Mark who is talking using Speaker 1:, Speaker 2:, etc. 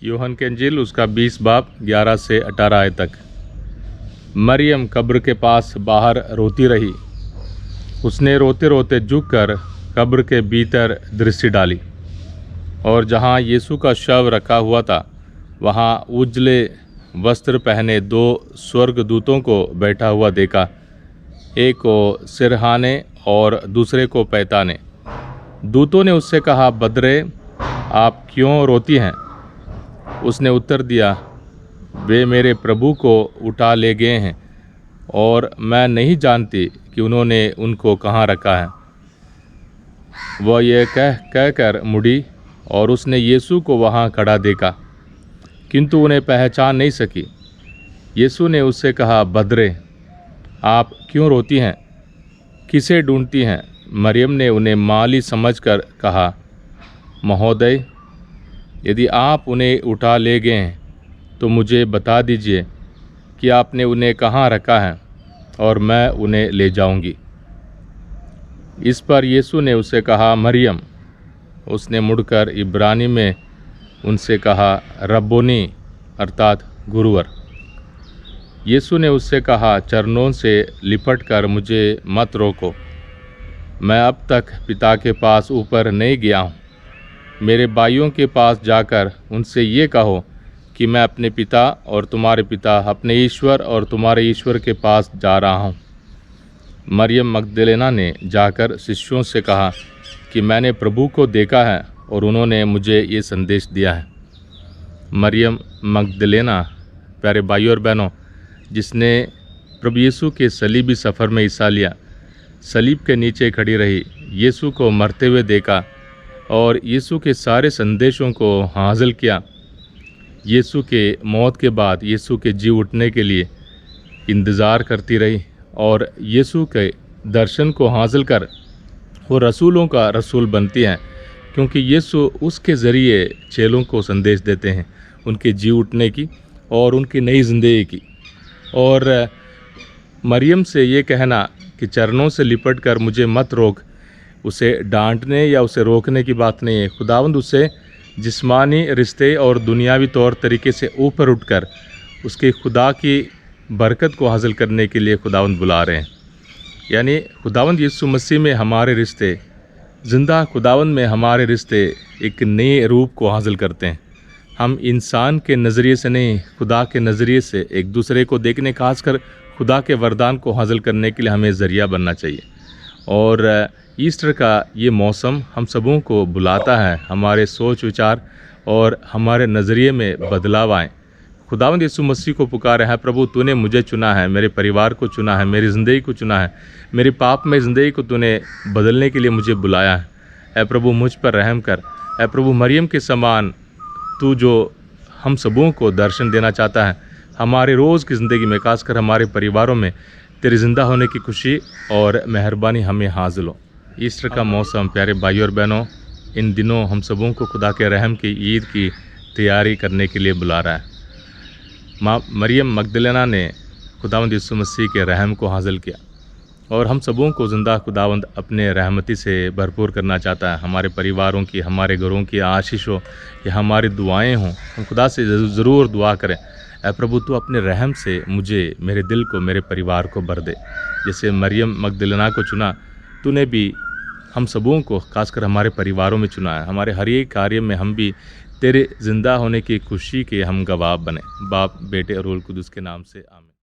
Speaker 1: यूहन के इंजील उसका 20 बाब 11 से 18 आयत तक। मरियम कब्र के पास बाहर रोती रही। उसने रोते रोते झुककर कब्र के भीतर दृष्टि डाली और जहाँ यीशु का शव रखा हुआ था वहाँ उजले वस्त्र पहने 2 स्वर्गदूतों को बैठा हुआ देखा, एक को सिरहाने और दूसरे को पैताने। दूतों ने उससे कहा, बदरे, आप क्यों रोती हैं? उसने उत्तर दिया, वे मेरे प्रभु को उठा ले गए हैं और मैं नहीं जानती कि उन्होंने उनको कहाँ रखा है। वह यह कहकर मुड़ी और उसने यीशु को वहाँ खड़ा देखा, किंतु उन्हें पहचान नहीं सकी। यीशु ने उससे कहा, बदरे, आप क्यों रोती हैं? किसे ढूंढती हैं? मरियम ने उन्हें माली समझकर कहा, महोदय, यदि आप उन्हें उठा ले गए हैं तो मुझे बता दीजिए कि आपने उन्हें कहाँ रखा है और मैं उन्हें ले जाऊंगी। इस पर यीशु ने उससे कहा, मरियम। उसने मुड़कर इब्रानी में उनसे कहा, रब्बोनी, अर्थात गुरुवर। यीशु ने उससे कहा, चरणों से लिपटकर मुझे मत रोको। मैं अब तक पिता के पास ऊपर नहीं गया हूँ। मेरे भाइयों के पास जाकर उनसे ये कहो कि मैं अपने पिता और तुम्हारे पिता, अपने ईश्वर और तुम्हारे ईश्वर के पास जा रहा हूँ। मरियम मगदलेना ने जाकर शिष्यों से कहा कि मैंने प्रभु को देखा है और उन्होंने मुझे ये संदेश दिया है। मरियम मगदलेना, प्यारे भाइयों और बहनों, जिसने प्रभु यीशु के सलीबी सफ़र में हिस्सा लिया, सलीब के नीचे खड़ी रही, यीशु को मरते हुए देखा और यीशु के सारे संदेशों को हासिल किया। यीशु के मौत के बाद यीशु के जी उठने के लिए इंतज़ार करती रही और यीशु के दर्शन को हासिल कर वो रसूलों का रसूल बनती हैं, क्योंकि यीशु उसके ज़रिए चेलों को संदेश देते हैं, उनके जी उठने की और उनकी नई ज़िंदगी की। और मरियम से ये कहना कि चरणों से लिपट कर मुझे मत रोक, उसे डांटने या उसे रोकने की बात नहीं है। खुदावंद उसे जिस्मानी रिश्ते और दुनियावी तौर तरीके से ऊपर उठकर उसके खुदा की बरकत को हासिल करने के लिए खुदावंद बुला रहे हैं। यानी खुदावंद यीशु मसीह में हमारे रिश्ते, ज़िंदा खुदावंद में हमारे रिश्ते एक नए रूप को हासिल करते हैं। हम इंसान के नज़रिए से नहीं, खुदा के नज़रिए से एक दूसरे को देखने, खासकर खुदा के वरदान को हासिल करने के लिए हमें ज़रिया बनना चाहिए। और ईस्टर का ये मौसम हम सबों को बुलाता है, हमारे सोच विचार और हमारे नज़रिए में बदलाव आए। खुदावंद यीशु मसीह को पुकारे हैं, प्रभु तूने मुझे चुना है, मेरे परिवार को चुना है, मेरी ज़िंदगी को चुना है, मेरी पाप में ज़िंदगी को तूने बदलने के लिए मुझे बुलाया है। ऐ प्रभु मुझ पर रहम कर। ऐ प्रभु मरियम के समान तू जो हम सबों को दर्शन देना चाहता है, हमारे रोज़ की ज़िंदगी में, खासकर हमारे परिवारों में तेरे ज़िंदा होने की खुशी और मेहरबानी हमें हासिल हो। ईस्टर का मौसम, प्यारे भाइयों और बहनों, इन दिनों हम सबों को खुदा के रहम की ईद की तैयारी करने के लिए बुला रहा है। मरियम मगदलेना ने खुदावंद यीशु मसीह के रहम को हासिल किया और हम सबों को ज़िंदा खुदावंद अपने रहमती से भरपूर करना चाहता है। हमारे परिवारों की, हमारे घरों की आशीष हो या हमारी दुआएं हों, हम खुदा से ज़रूर दुआ करें, ऐ प्रभु तू अपने रहम से मुझे, मेरे दिल को, मेरे परिवार को भर दे। जैसे मरियम मगदलेना को चुना, तूने भी हम सबों को, खासकर हमारे परिवारों में चुना है। हमारे हर एक कार्य में हम भी तेरे ज़िंदा होने की खुशी के हम गवाह बने। बाप, बेटे और रूह कुदूस के नाम से आमीन।